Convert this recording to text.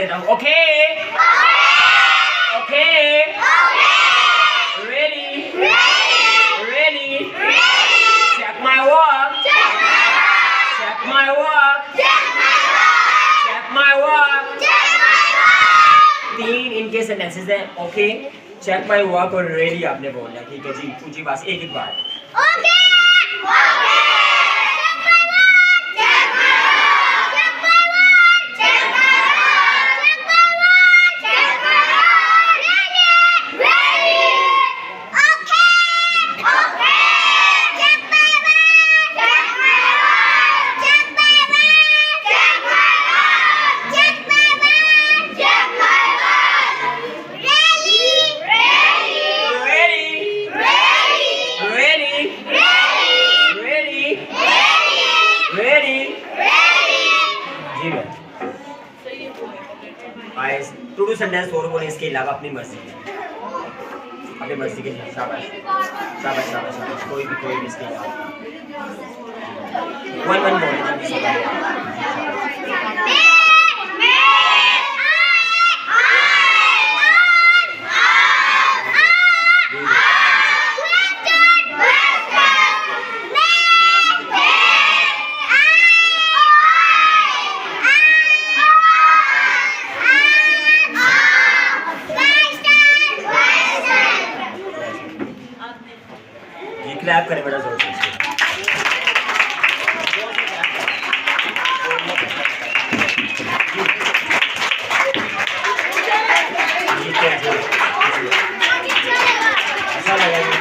देता हूँ. Okay. Okay. Ready. Ready. Check my work. Check my work. Check my work. 3 इनके sentences हैं. Okay, check my work और ready आपने बोलना है. ठीक है जी, पूछिए बस एक एक बार. ओके टू टू सेंटेंस और बोले इसके अलावा अपनी मर्जी के लिए. शाबाश शाबाश शाबाश शाबाश. कोई भी इसके अलावा वन बोले. क्लैप करें बड़ा जोर से. अच्छा लगा.